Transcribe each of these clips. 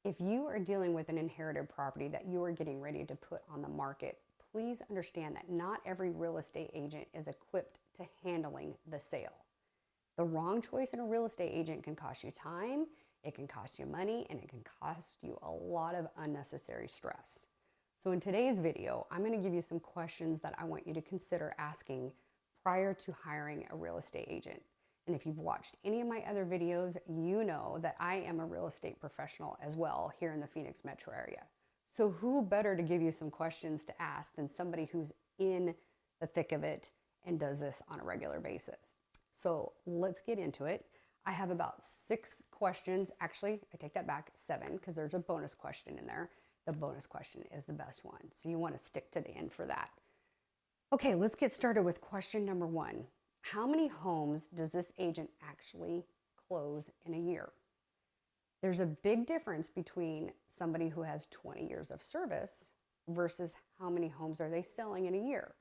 If you are dealing with an inherited property that you are getting ready to put on the market, please understand that not every real estate agent is equipped to handling the sale. The wrong choice in a real estate agent can cost you time, it can cost you money, and it can cost you a lot of unnecessary stress. So in today's video, I'm going to give you some questions that I want you to consider asking prior to hiring a real estate agent. And if you've watched any of my other videos, you know that I am a real estate professional as well here in the Phoenix metro area. So who better to give you some questions to ask than somebody who's in the thick of it and does this on a regular basis. So let's get into it. I have about 6 questions. Actually, I take that back, 7, because there's a bonus question in there. The bonus question is the best one. So you want to stick to the end for that. Okay, let's get started with question number 1. How many homes does this agent actually close in a year? There's a big difference between somebody who has 20 years of service versus how many homes are they selling in a year.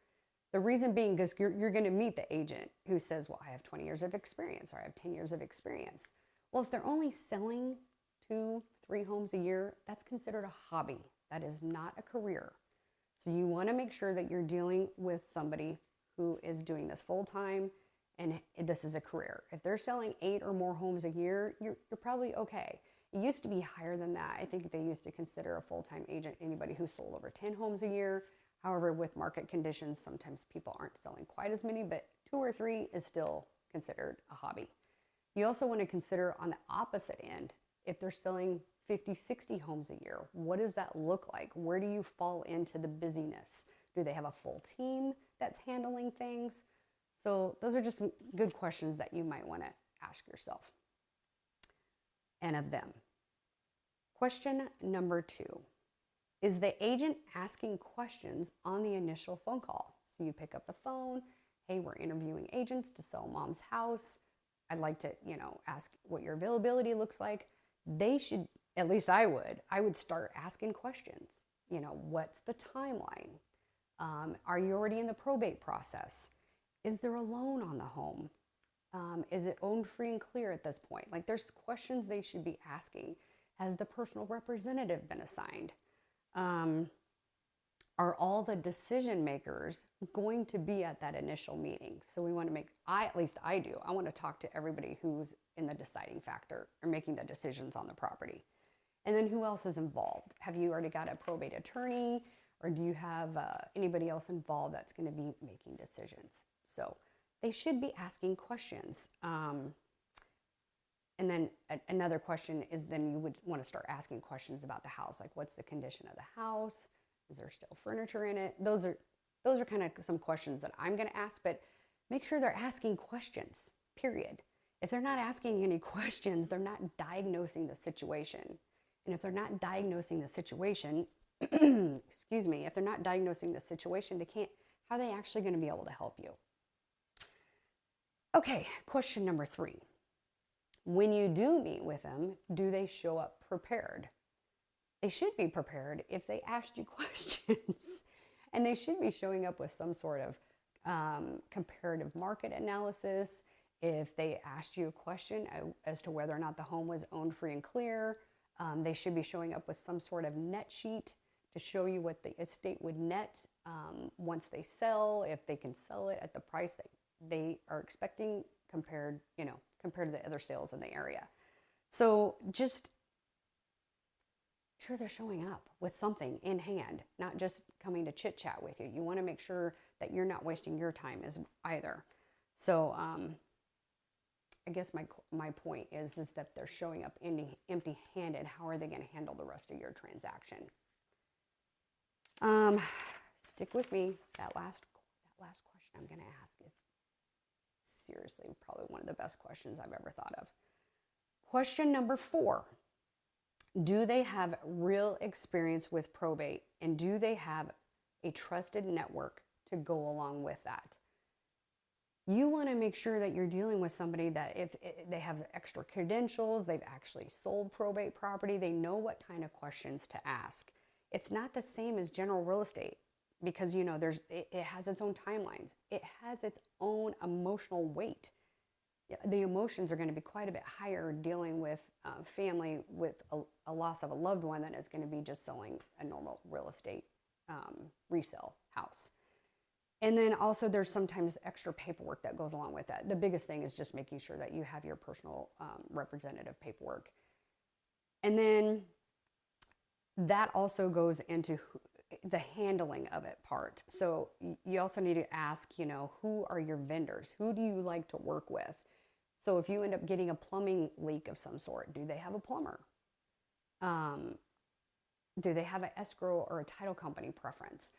The reason being because you're going to meet the agent who says, well, I have 20 years of experience or I have 10 years of experience. Well, if they're only selling 2, 3 homes a year, that's considered a hobby. That is not a career. So you want to make sure that you're dealing with somebody who is doing this full time and this is a career. If they're selling 8 or more homes a year, you're probably okay. It used to be higher than that. I think they used to consider a full-time agent anybody who sold over 10 homes a year. However, with market conditions, sometimes people aren't selling quite as many, but 2 or 3 is still considered a hobby. You also want to consider on the opposite end, if they're selling 50, 60 homes a year, what does that look like? Where do you fall into the busyness? Do they have a full team that's handling things? So those are just some good questions that you might want to ask yourself and of them. Question number 2. Is the agent asking questions on the initial phone call? So you pick up the phone, hey, we're interviewing agents to sell mom's house. I'd like to, ask what your availability looks like. They should, at least I would start asking questions. What's the timeline? Are you already in the probate process? Is there a loan on the home? Is it owned free and clear at this point? Like there's questions they should be asking. Has the personal representative been assigned? Are all the decision makers going to be at that initial meeting? So we want to at least I do. I want to talk to everybody who's in the deciding factor or making the decisions on the property. And then who else is involved? Have you already got a probate attorney? Or do you have anybody else involved that's going to be making decisions? So they should be asking questions. And then another question is then you would want to start asking questions about the house. Like what's the condition of the house? Is there still furniture in it? Those are kind of some questions that I'm going to ask, but make sure they're asking questions, period. If they're not asking any questions, they're not diagnosing the situation. And if they're not diagnosing the situation, excuse me, if they're not diagnosing the situation, how are they actually going to be able to help you? Okay, question number 3. When you do meet with them, do they show up prepared? They should be prepared if they asked you questions. And they should be showing up with some sort of comparative market analysis. If they asked you a question as to whether or not the home was owned free and clear, they should be showing up with some sort of net sheet to show you what the estate would net once they sell, if they can sell it at the price that they are expecting compared to the other sales in the area. So just sure they're showing up with something in hand, not just coming to chit chat with you. You want to make sure that you're not wasting your time as either. So I guess my point is that they're showing up empty-handed. How are they going to handle the rest of your transaction? Stick with me. That last question I'm going to ask is seriously probably one of the best questions I've ever thought of. Question number 4. Do they have real experience with probate, and do they have a trusted network to go along with that? You want to make sure that you're dealing with somebody that if they have extra credentials, they've actually sold probate property, they know what kind of questions to ask. It's not the same as general real estate because it has its own timelines. It has its own emotional weight. the emotions are going to be quite a bit higher dealing with family with a loss of a loved one than it's going to be just selling a normal real estate resale house. And then also there's sometimes extra paperwork that goes along with that. The biggest thing is just making sure that you have your personal representative paperwork. And then that also goes into the handling of it part. So you also need to ask, who are your vendors? Who do you like to work with? So if you end up getting a plumbing leak of some sort, do they have a plumber? Do they have an escrow or a title company preference?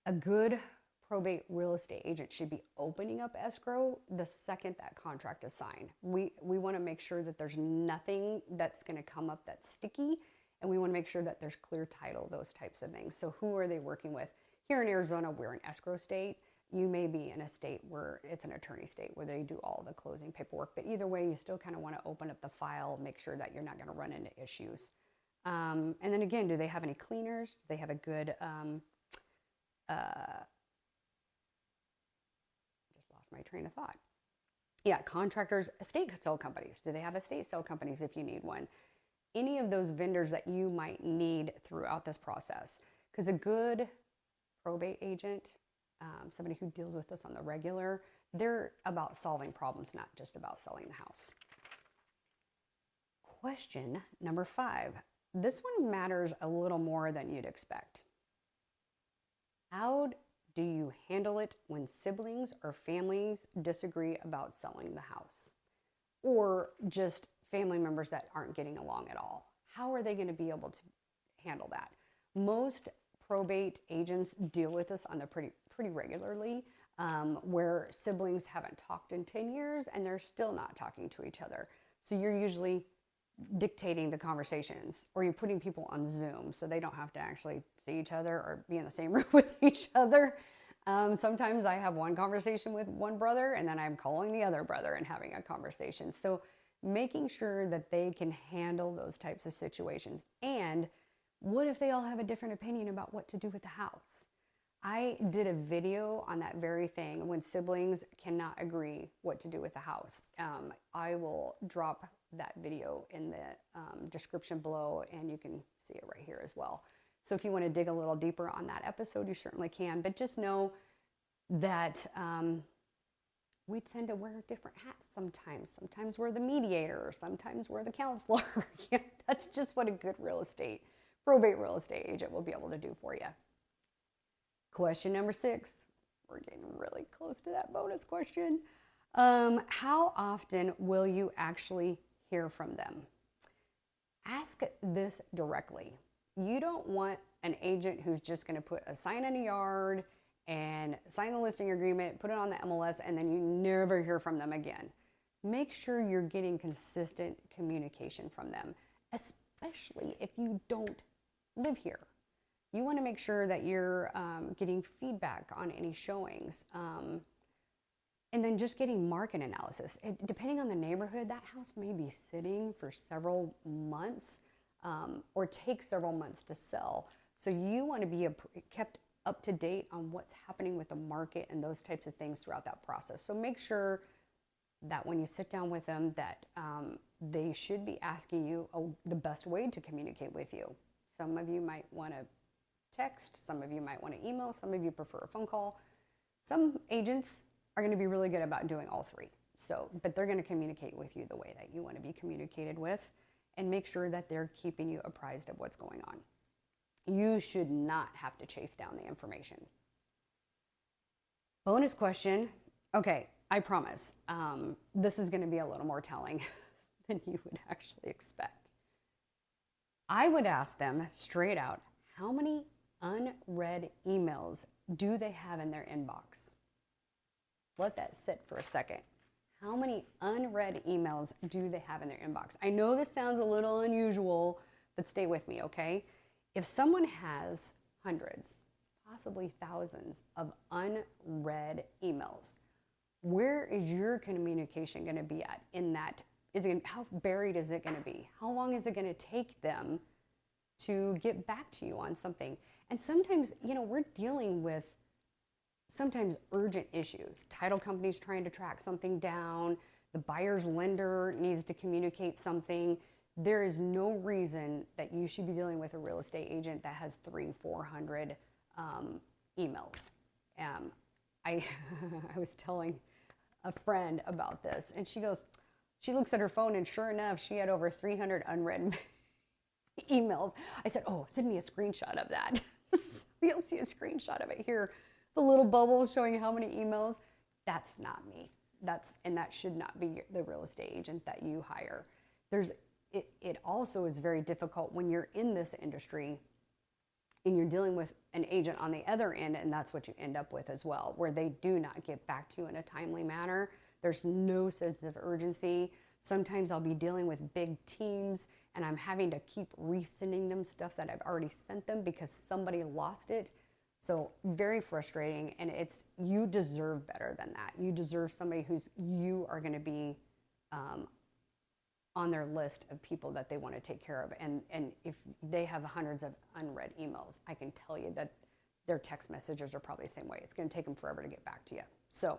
A good probate real estate agent should be opening up escrow the second that contract is signed. We want to make sure that there's nothing that's going to come up that's sticky, and we want to make sure that there's clear title, those types of things. So who are they working with? Here in Arizona, we're an escrow state. You may be in a state where it's an attorney state where they do all the closing paperwork, but either way, you still kind of want to open up the file, make sure that you're not going to run into issues. And then again, do they have any cleaners? Do they have a good, just lost my train of thought. Yeah, contractors, estate sale companies. Do they have estate sale companies if you need one? Any of those vendors that you might need throughout this process. Because a good probate agent, somebody who deals with this on the regular, they're about solving problems, not just about selling the house. Question number 5. This one matters a little more than you'd expect. How do you handle it when siblings or families disagree about selling the house? Or just family members that aren't getting along at all? How are they going to be able to handle that? Most probate agents deal with this on the pretty regularly, where siblings haven't talked in 10 years and they're still not talking to each other. So you're usually dictating the conversations, or you're putting people on Zoom so they don't have to actually see each other or be in the same room with each other. Sometimes I have one conversation with one brother and then I'm calling the other brother and having a conversation. So making sure that they can handle those types of situations. And what if they all have a different opinion about what to do with the house? I did a video on that very thing, when siblings cannot agree what to do with the house. I will drop that video in the description below, and you can see it right here as well. So if you want to dig a little deeper on that episode, you certainly can. But just know that we tend to wear different hats sometimes. Sometimes we're the mediator, sometimes we're the counselor. That's just what a good probate real estate agent will be able to do for you. Question number 6. We're getting really close to that bonus question. How often will you actually hear from them? Ask this directly. You don't want an agent who's just going to put a sign in a yard and sign the listing agreement, put it on the MLS, and then you never hear from them again. Make sure you're getting consistent communication from them, especially if you don't live here. You want to make sure that you're getting feedback on any showings. And then just getting market analysis. Depending on the neighborhood, that house may be sitting for several months or take several months to sell. So you want to be kept up to date on what's happening with the market and those types of things throughout that process. So make sure that when you sit down with them that they should be asking you the best way to communicate with you. Some of you might want to text, some of you might want to email, some of you prefer a phone call. Some agents are going to be really good about doing all 3. But they're going to communicate with you the way that you want to be communicated with, and make sure that they're keeping you apprised of what's going on. You should not have to chase down the information. Bonus question. Okay, I promise. This is going to be a little more telling than you would actually expect. I would ask them straight out, how many unread emails do they have in their inbox? Let that sit for a second. How many unread emails do they have in their inbox? I know this sounds a little unusual, but stay with me, okay? If someone has hundreds, possibly thousands of unread emails, where is your communication going to be at in that? How buried is it going to be? How long is it going to take them to get back to you on something? And sometimes, we're dealing with sometimes urgent issues. Title companies trying to track something down, the buyer's lender needs to communicate something. There is no reason that you should be dealing with a real estate agent that has 300-400 emails. I was telling a friend about this, and she looks at her phone, and sure enough, she had over 300 unread emails. I said, oh, send me a screenshot of that. You'll see a screenshot of it here. The little bubble showing how many emails. That's not me. And that should not be the real estate agent that you hire. It also is very difficult when you're in this industry and you're dealing with an agent on the other end, and that's what you end up with as well, where they do not get back to you in a timely manner. There's no sense of urgency. Sometimes I'll be dealing with big teams and I'm having to keep resending them stuff that I've already sent them because somebody lost it. So very frustrating, and you deserve better than that. You deserve somebody you are going to be on their list of people that they want to take care of. And if they have hundreds of unread emails, I can tell you that their text messages are probably the same way. It's going to take them forever to get back to you. So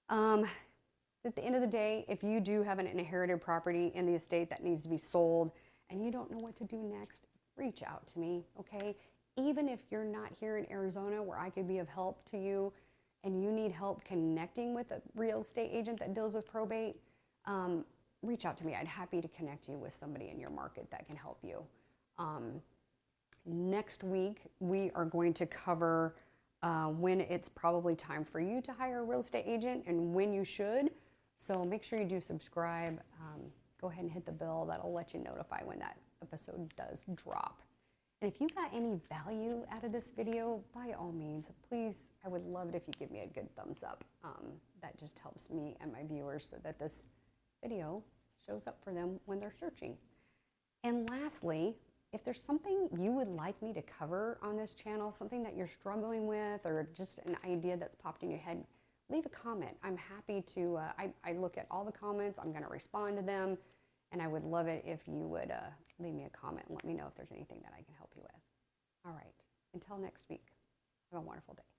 at the end of the day, if you do have an inherited property in the estate that needs to be sold and you don't know what to do next, reach out to me, okay? Even if you're not here in Arizona where I could be of help to you and you need help connecting with a real estate agent that deals with probate, reach out to me. I'd happy to connect you with somebody in your market that can help you. Next week, we are going to cover when it's probably time for you to hire a real estate agent and when you should. So make sure you do subscribe. Go ahead and hit the bell. That'll let you notify when that episode does drop. And if you got any value out of this video, by all means, please, I would love it if you give me a good thumbs up. That just helps me and my viewers so that this video shows up for them when they're searching. And lastly, if there's something you would like me to cover on this channel, something that you're struggling with, or just an idea that's popped in your head, leave a comment. I'm happy to, I look at all the comments, I'm gonna respond to them, and I would love it if you would leave me a comment and let me know if there's anything that I can help you with. All right, until next week, have a wonderful day.